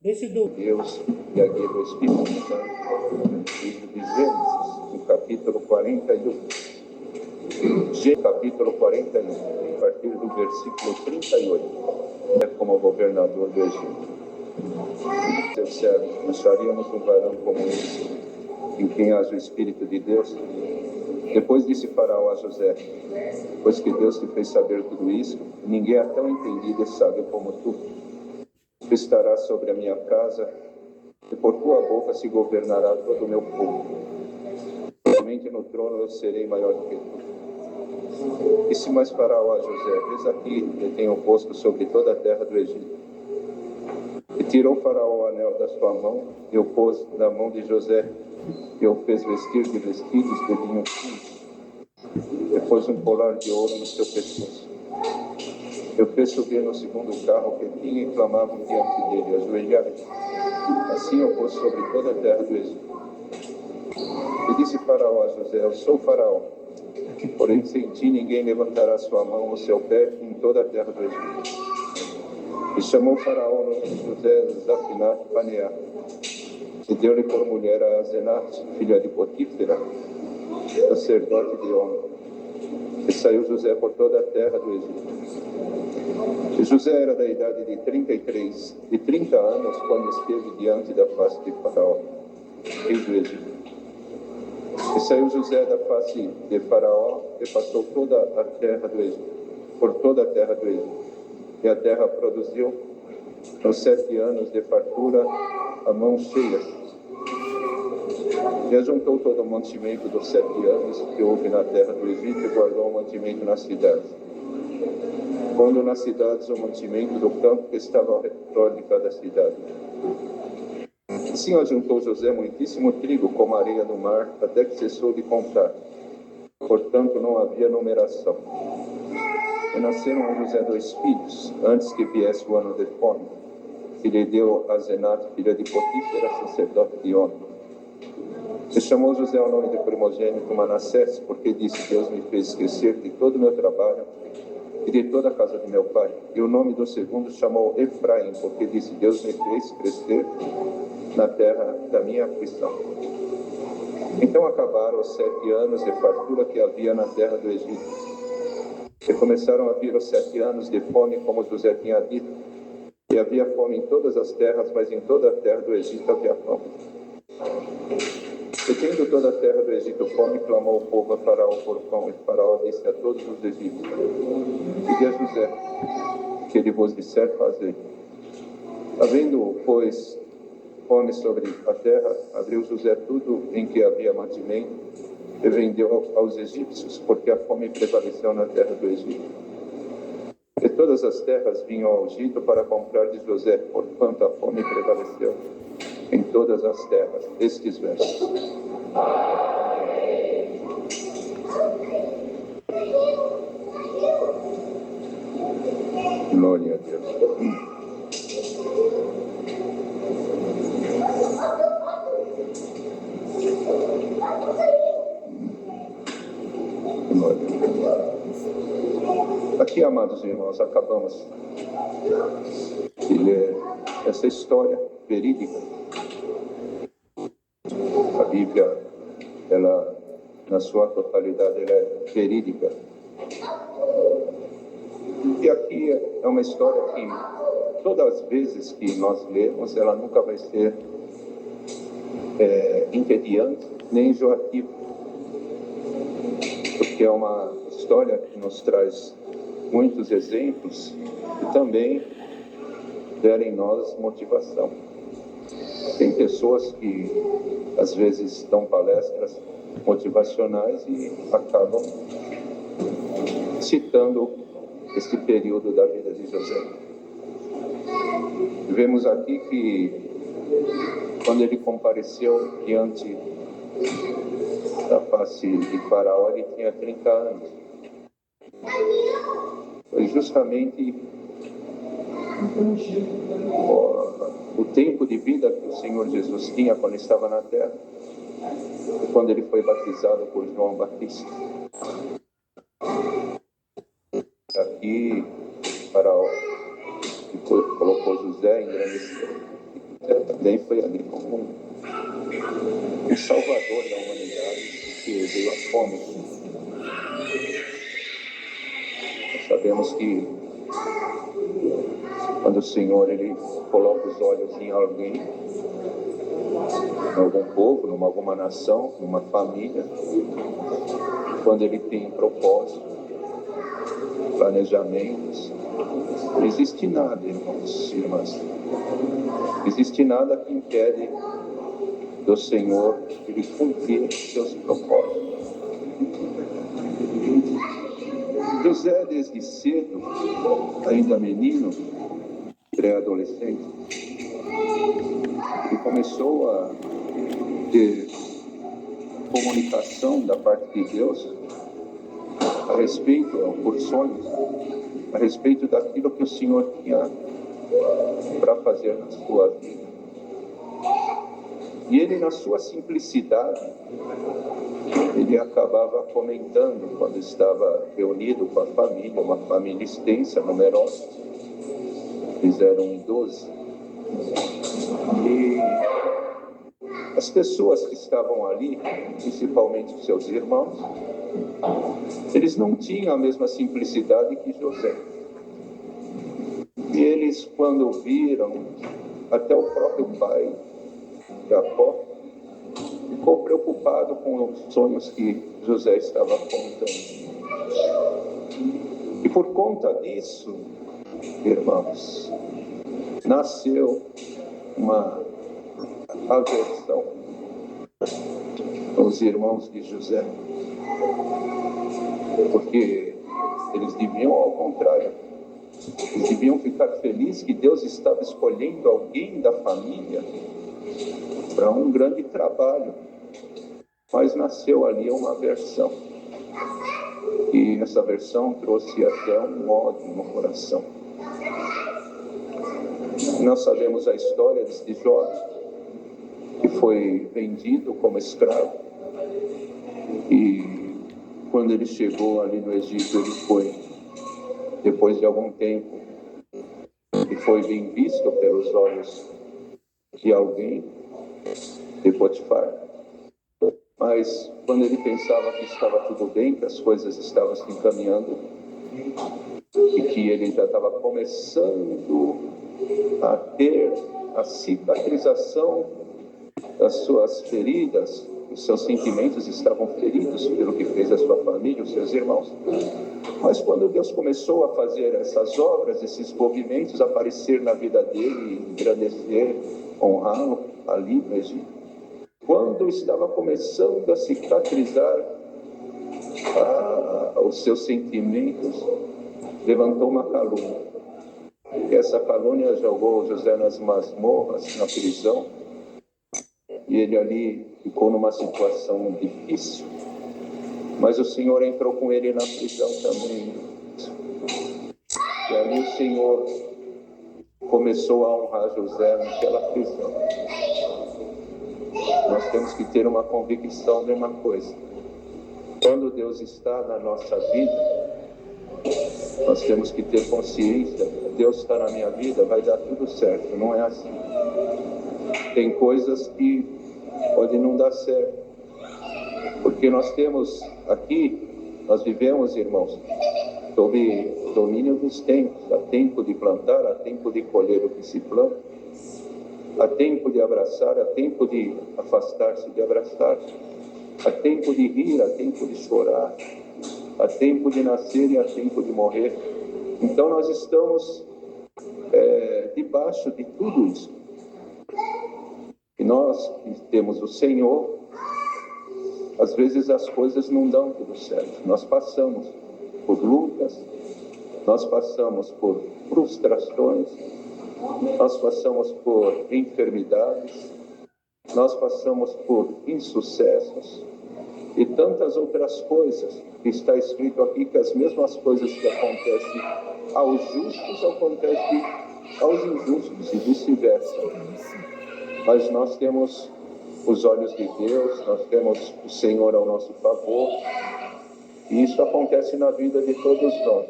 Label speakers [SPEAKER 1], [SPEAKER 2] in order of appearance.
[SPEAKER 1] Deus e a guia do Espírito Santo, no livro de Gênesis, no capítulo 41. Gênesis, capítulo 41, a partir do versículo 38, como governador do Egito. Seus servos, acharíamos um varão como esse, em quem haja o Espírito de Deus? Depois disse Faraó a José: pois que Deus te fez saber tudo isso, ninguém é tão entendido e sábio como tu. Tu estarás sobre a minha casa, e por tua boca se governará todo o meu povo. Somente no trono eu serei maior do que tu. Disse mais Faraó a José: eis aqui eu tenho posto sobre toda a terra do Egito. E tirou Faraó o anel da sua mão, e o pôs na mão de José, e o fez vestir de vestidos de linho fino. Depois um colar de ouro no seu pescoço. Eu fez subir no segundo carro que tinha e clamavam diante dele: ajoelhai. Assim eu pôs sobre toda a terra do Egito. E disse Faraó a José: eu sou Faraó, porém sem ti ninguém levantará sua mão ou seu pé em toda a terra do Egito. E chamou Faraó o nome de José Zafinat Paneá, e deu-lhe por mulher a Asenat, filha de Potífera, sacerdote de On. E saiu José por toda a terra do Egito. E José era da idade de 30 anos, quando esteve diante da face de Faraó, rei do Egito. E saiu José da face de Faraó e passou toda a terra do Egito, por toda a terra do Egito. E a terra produziu, nos 7 anos de fartura, a mão cheia. E ajuntou todo o mantimento dos 7 anos que houve na terra do Egito e guardou o mantimento nas cidades. Pondo nas cidades o mantimento do campo que estava ao redor de cada cidade. Assim ajuntou José muitíssimo trigo, como a areia do mar, até que cessou de contar. Portanto, não havia numeração. E nasceram a José 2 filhos, antes que viesse o ano de fome, que lhe deu Asenat, filha de Potífera, sacerdote de On. E chamou José o nome de primogênito Manassés, porque disse: Deus me fez esquecer de todo o meu trabalho e de toda a casa de meu pai. E o nome do segundo chamou Efraim, porque disse: Deus me fez crescer na terra da minha aflição. Então acabaram os 7 anos de fartura que havia na terra do Egito. E começaram a vir os 7 anos de fome, como José tinha dito. E havia fome em todas as terras, mas em toda a terra do Egito havia fome. E tendo toda a terra do Egito fome, clamou o povo a Faraó por pão. E Faraó disse a todos os egípcios: pedi a José, que ele vos disser, fazei. Havendo, pois, fome sobre a terra, abriu José tudo em que havia mantimento e vendeu aos egípcios, porque a fome prevaleceu na terra do Egito. E todas as terras vinham ao Egito para comprar de José, porquanto a fome prevaleceu em todas as terras. Estes versos. Glória a Deus. Aqui, amados irmãos, acabamos de ler essa história verídica. A Bíblia, ela, na sua totalidade, ela é verídica. E aqui é uma história que, todas as vezes que nós lemos, ela nunca vai ser entediante nem enjoativa, porque é uma história que nos traz muitos exemplos e também gera em nós motivação. Tem pessoas que às vezes dão palestras motivacionais e acabam citando este período da vida de José. Vemos aqui que quando ele compareceu diante da face de Faraó, ele tinha 30 anos. Foi justamente o tempo de vida que o Senhor Jesus tinha quando estava na terra, e quando ele foi batizado por João Batista. Aqui, Faraó colocou José em grande também foi ali como um salvador da humanidade que veio à fome. Nós sabemos que quando o Senhor ele coloca os olhos em alguém, em algum povo, numa alguma nação, numa família, quando ele tem propósito, planejamentos, não existe nada, irmãos e irmãs. Não existe nada que impede do Senhor ele cumprir seus propósitos. José, desde cedo, ainda menino, pré-adolescente, ele começou a ter comunicação da parte de Deus a respeito, por sonhos, a respeito daquilo que o Senhor tinha para fazer na sua vida. E ele, na sua simplicidade, ele acabava comentando quando estava reunido com a família, uma família extensa, numerosa. Eles eram em 12. E as pessoas que estavam ali, principalmente os seus irmãos, eles não tinham a mesma simplicidade que José. E eles, quando viram, até o próprio pai, Jacó, ficou preocupado com os sonhos que José estava contando. E por conta disso, irmãos, nasceu uma aversão aos irmãos de José, porque eles deviam, ao contrário, eles deviam ficar felizes que Deus estava escolhendo alguém da família para um grande trabalho, mas nasceu ali uma aversão, e essa aversão trouxe até um ódio no coração. Nós sabemos a história deste jovem que foi vendido como escravo, e quando ele chegou ali no Egito, ele foi, depois de algum tempo, e foi bem visto pelos olhos de alguém, de Potifar. Mas quando ele pensava que estava tudo bem, que as coisas estavam se encaminhando e que ele já estava começando a ter a cicatrização das suas feridas, os seus sentimentos estavam feridos pelo que fez a sua família, os seus irmãos. Mas quando Deus começou a fazer essas obras, esses movimentos, aparecer na vida dele, engrandecer, honrá-lo ali no Egito, quando estava começando a cicatrizar os seus sentimentos, levantou uma calúnia. E essa calúnia jogou José nas masmorras, na prisão, e ele ali ficou numa situação difícil. Mas o Senhor entrou com ele na prisão também. E ali o Senhor começou a honrar José naquela prisão. Nós temos que ter uma convicção de uma coisa: quando Deus está na nossa vida, nós temos que ter consciência. Deus está na minha vida, vai dar tudo certo. Não é assim. Tem coisas que podem não dar certo, porque nós temos aqui, nós vivemos, irmãos, sob domínio dos tempos. Há tempo de plantar, há tempo de colher o que se planta, há tempo de abraçar, há tempo de afastar-se de abraçar, há tempo de rir, há tempo de chorar, há tempo de nascer e há tempo de morrer. Então nós estamos debaixo de tudo isso. E nós que temos o Senhor, às vezes as coisas não dão tudo certo. Nós passamos por lutas, nós passamos por frustrações, nós passamos por enfermidades, nós passamos por insucessos e tantas outras coisas. Está escrito aqui que as mesmas coisas que acontecem aos justos acontecem aos injustos e vice-versa. Mas nós temos os olhos de Deus, nós temos o Senhor ao nosso favor, e isso acontece na vida de todos nós.